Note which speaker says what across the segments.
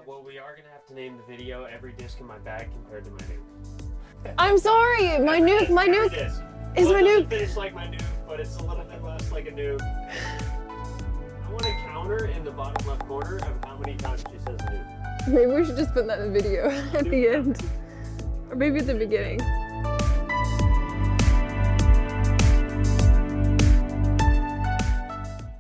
Speaker 1: Well, we are gonna have to name the video "Every Disc in My Bag" compared to my nuke.
Speaker 2: I'm sorry, my nuke is my nuke.
Speaker 1: Finish like my nuke, but it's a little bit less like a nuke. I want a counter in the bottom left corner of how many times she says nuke.
Speaker 2: Maybe we should just put that in the video at the end, or maybe at the beginning.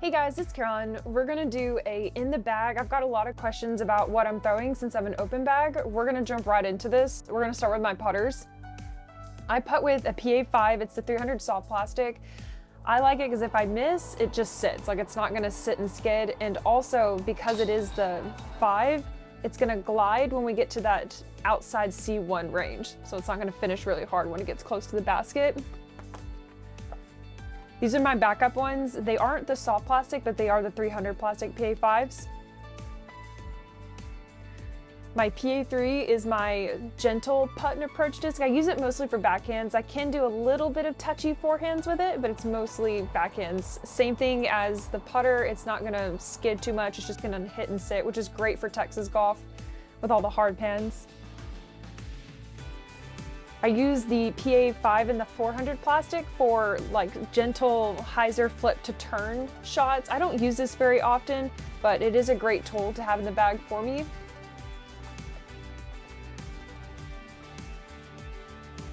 Speaker 2: Hey guys, it's Caroline. We're gonna do a in the bag. I've got a lot of questions about what I'm throwing since I have an open bag. We're gonna jump right into this. We're gonna start with my putters. I putt with a PA5, it's the 300 soft plastic. I like it because if I miss, it just sits. Like it's not gonna sit and skid. And also because it is the 5, it's gonna glide when we get to that outside C1 range. So it's not gonna finish really hard when it gets close to the basket. These are my backup ones. They aren't the soft plastic, but they are the 300 plastic PA5s. My PA3 is my gentle putt and approach disc. I use it mostly for backhands. I can do a little bit of touchy forehands with it, but it's mostly backhands. Same thing as the putter. It's not gonna skid too much. It's just gonna hit and sit, which is great for Texas golf with all the hard pans. I use the PA5 and the 400 plastic for like gentle hyzer flip to turn shots. I don't use this very often, but it is a great tool to have in the bag for me.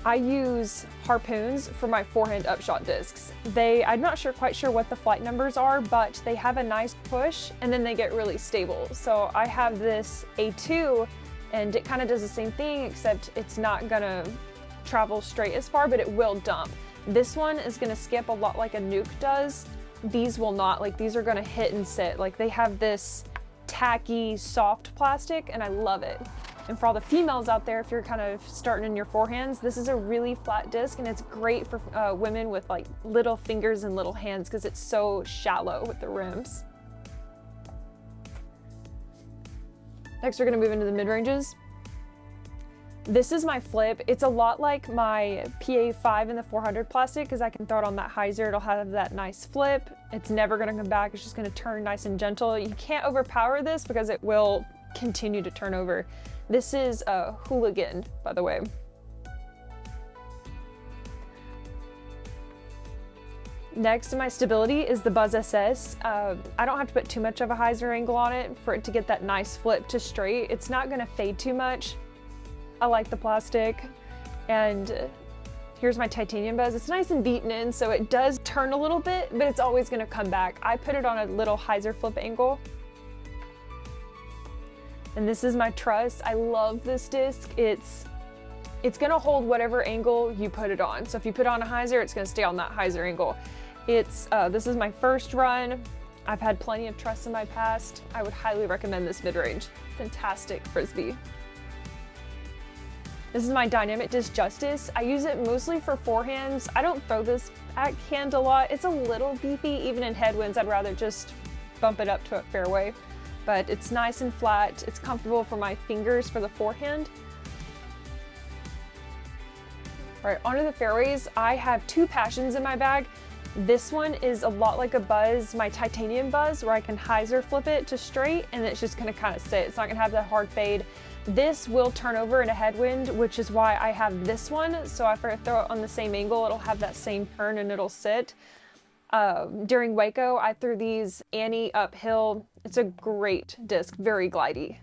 Speaker 2: I use harpoons for my forehand upshot discs. I'm not quite sure what the flight numbers are, but they have a nice push and then they get really stable. So I have this A2 and it kind of does the same thing, except it's not gonna travel straight as far, but it will dump. This one is gonna skip a lot like a nuke does. These will not, like these are gonna hit and sit. Like they have this tacky, soft plastic and I love it. And for all the females out there, if you're kind of starting in your forehands, this is a really flat disc and it's great for women with like little fingers and little hands because it's so shallow with the rims. Next, we're gonna move into the mid-ranges. This is my flip. It's a lot like my PA5 and the 400 plastic because I can throw it on that hyzer. It'll have that nice flip. It's never gonna come back. It's just gonna turn nice and gentle. You can't overpower this because it will continue to turn over. This is a hooligan, by the way. Next to my stability is the Buzz SS. I don't have to put too much of a hyzer angle on it for it to get that nice flip to straight. It's not gonna fade too much. I like the plastic. And here's my titanium Buzz. It's nice and beaten in, so it does turn a little bit, but it's always gonna come back. I put it on a little hyzer flip angle. And this is my truss. I love this disc. It's gonna hold whatever angle you put it on. So if you put on a hyzer, it's gonna stay on that hyzer angle. This is my first run. I've had plenty of truss in my past. I would highly recommend this mid-range. Fantastic frisbee. This is my dynamic disc Justice. I use it mostly for forehands. I don't throw this backhand a lot. It's a little beefy, even in headwinds. I'd rather just bump it up to a fairway. But it's nice and flat. It's comfortable for my fingers for the forehand. All right, onto the fairways. I have 2 passions in my bag. This one is a lot like a Buzz, my titanium Buzz, where I can hyzer flip it to straight and it's just gonna kind of sit. It's not gonna have that hard fade. This will turn over in a headwind, which is why I have this one. So if I throw it on the same angle, it'll have that same turn and it'll sit. During Waco, I threw these Annie uphill. It's a great disc, very glidey.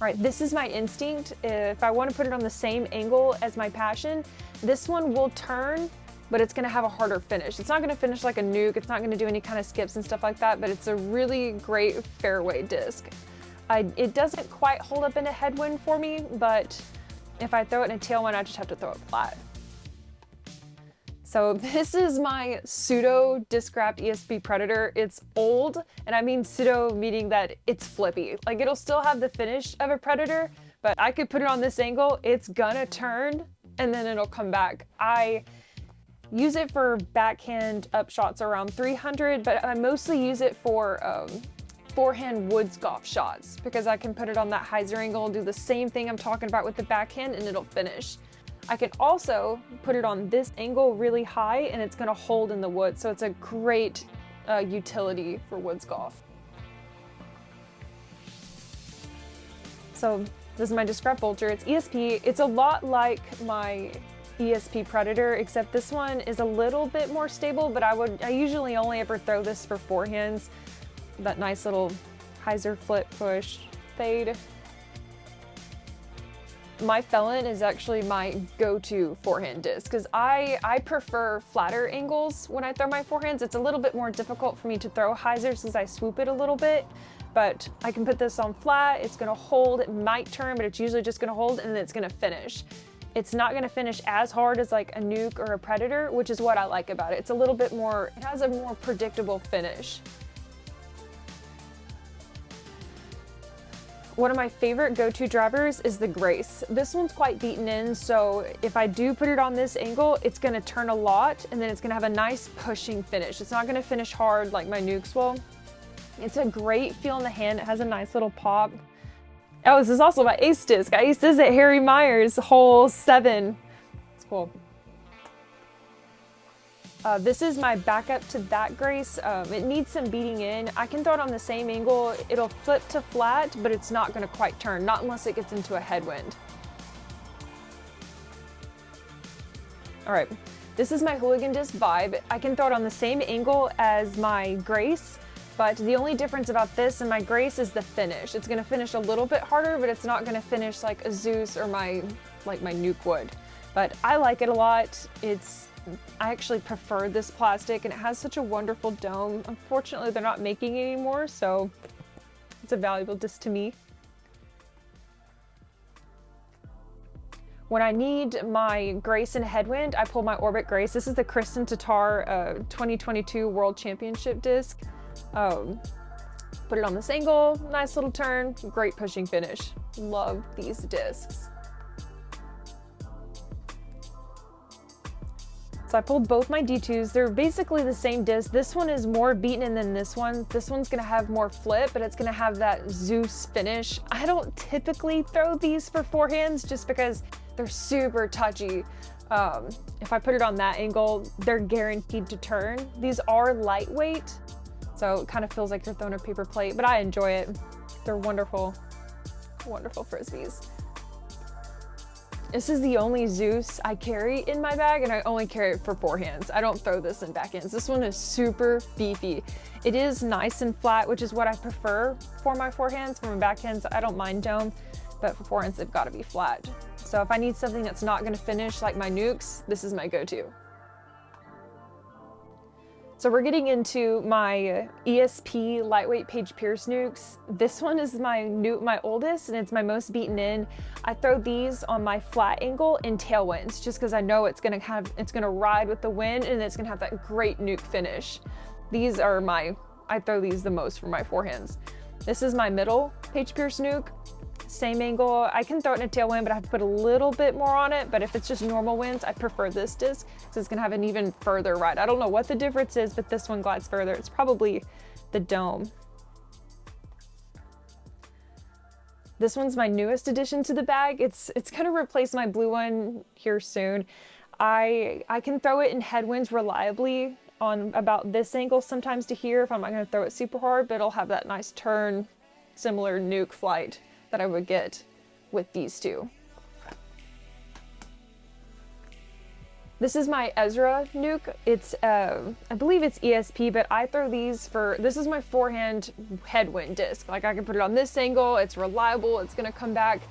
Speaker 2: All right, this is my Instinct. If I want to put it on the same angle as my Passion, this one will turn, but it's gonna have a harder finish. It's not gonna finish like a nuke. It's not gonna do any kind of skips and stuff like that, but it's a really great fairway disc. It doesn't quite hold up in a headwind for me, but if I throw it in a tailwind, I just have to throw it flat. So this is my pseudo disc wrapped ESP Predator. It's old, and I mean pseudo meaning that it's flippy. Like it'll still have the finish of a Predator, but I could put it on this angle, it's gonna turn, and then it'll come back. I use it for backhand upshots around 300, but I mostly use it for forehand woods golf shots because I can put it on that hyzer angle, do the same thing I'm talking about with the backhand, and it'll finish. I can also put it on this angle really high and it's gonna hold in the wood. So it's a great utility for woods golf. So this is my Discrep Vulture. It's ESP. It's a lot like my ESP Predator, except this one is a little bit more stable, but I usually only ever throw this for forehands. That nice little hyzer flip push fade. My Felon is actually my go-to forehand disc because I prefer flatter angles when I throw my forehands. It's a little bit more difficult for me to throw hyzers as I swoop it a little bit, but I can put this on flat. It's gonna hold. It might turn, but it's usually just gonna hold and then it's gonna finish. It's not gonna finish as hard as like a Nuke or a Predator, which is what I like about it. It's a little bit more, it has a more predictable finish. One of my favorite go-to drivers is the Grace. This one's quite beaten in, so if I do put it on this angle, it's gonna turn a lot and then it's gonna have a nice pushing finish. It's not gonna finish hard like my Nukes will. It's a great feel in the hand. It has a nice little pop. Oh, this is also my ace disc. I aced this at Harry Myers, hole 7. It's cool. This is my backup to that Grace. It needs some beating in. I can throw it on the same angle. It'll flip to flat, but it's not gonna quite turn, not unless it gets into a headwind. All right, this is my Hooligan Disc Vibe. I can throw it on the same angle as my Grace, but the only difference about this and my Grace is the finish. It's gonna finish a little bit harder, but it's not gonna finish like a Zeus or my Nuke would. But I like it a lot. I actually prefer this plastic and it has such a wonderful dome. Unfortunately, they're not making it anymore, so it's a valuable disc to me. When I need my Grace and headwind, I pull my Orbit Grace. This is the Kristen Tatar 2022 World Championship disc. Put it on this angle, nice little turn, great pushing finish. Love these discs. So I pulled both my D2s. They're basically the same disc. This one is more beaten in than this one. This one's gonna have more flip, but it's gonna have that Zeus finish. I don't typically throw these for forehands just because they're super touchy. If I put it on that angle, they're guaranteed to turn. These are lightweight, so it kind of feels like you're throwing a paper plate, but I enjoy it. They're wonderful, wonderful Frisbees. This is the only Zeus I carry in my bag, and I only carry it for forehands. I don't throw this in backhands. This one is super beefy. It is nice and flat, which is what I prefer for my forehands. For my backhands, I don't mind dome, but for forehands, they've got to be flat. So if I need something that's not going to finish like my Nukes, this is my go-to. So we're getting into my ESP lightweight Paige Pierce Nukes. This one is my oldest, and it's my most beaten in. I throw these on my flat angle in tailwinds, just because I know it's gonna ride with the wind, and it's gonna have that great Nuke finish. These are I throw these the most for my forehands. This is my middle Paige Pierce Nuke. Same angle. I can throw it in a tailwind, but I have to put a little bit more on it. But if it's just normal winds, I prefer this disc because it's gonna have an even further ride. I don't know what the difference is, but this one glides further. It's probably the dome. This one's my newest addition to the bag. It's gonna replace my blue one here soon. I can throw it in headwinds reliably on about this angle sometimes to here if I'm not gonna throw it super hard, but it'll have that nice turn, similar Nuke flight that I would get with these two. This is my Ezra Nuke. It's, I believe it's ESP, but I throw these this is my forehand headwind disc. Like I can put it on this angle, it's reliable, it's gonna come back.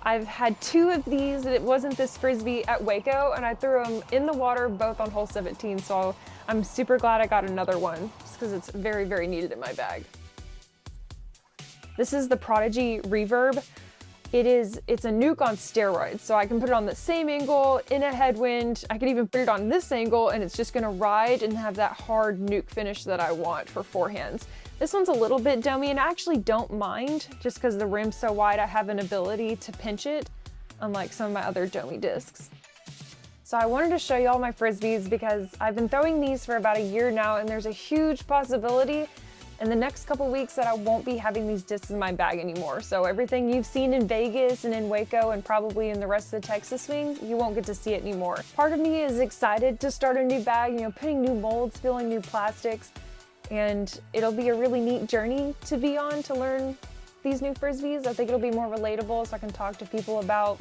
Speaker 2: I've had 2 of these, and it wasn't this Frisbee at Waco, and I threw them in the water, both on hole 17, so I'm super glad I got another one, just because it's very, very needed in my bag. This is the Prodigy Reverb. It's a Nuke on steroids, so I can put it on the same angle in a headwind. I could even put it on this angle, and it's just gonna ride and have that hard Nuke finish that I want for forehands. This one's a little bit domey, and I actually don't mind, just because the rim's so wide, I have an ability to pinch it, unlike some of my other domey discs. So I wanted to show you all my Frisbees because I've been throwing these for about a year now, and there's a huge possibility in the next couple weeks that I won't be having these discs in my bag anymore. So everything you've seen in Vegas and in Waco and probably in the rest of the Texas swing, you won't get to see it anymore. Part of me is excited to start a new bag, putting new molds, feeling new plastics. and it'll be a really neat journey to be on to learn these new Frisbees. I think it'll be more relatable, so I can talk to people about,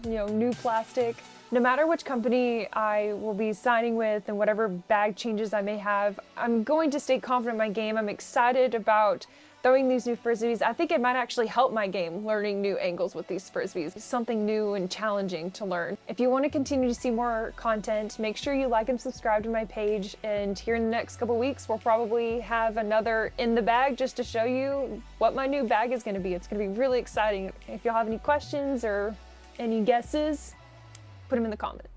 Speaker 2: new plastic. No matter which company I will be signing with and whatever bag changes I may have, I'm going to stay confident in my game. I'm excited about throwing these new Frisbees. I think it might actually help my game learning new angles with these Frisbees. It's something new and challenging to learn. If you want to continue to see more content, make sure you like and subscribe to my page. And here in the next couple weeks, we'll probably have another in the bag just to show you what my new bag is going to be. It's going to be really exciting. If y'all have any questions or any guesses, put them in the comments.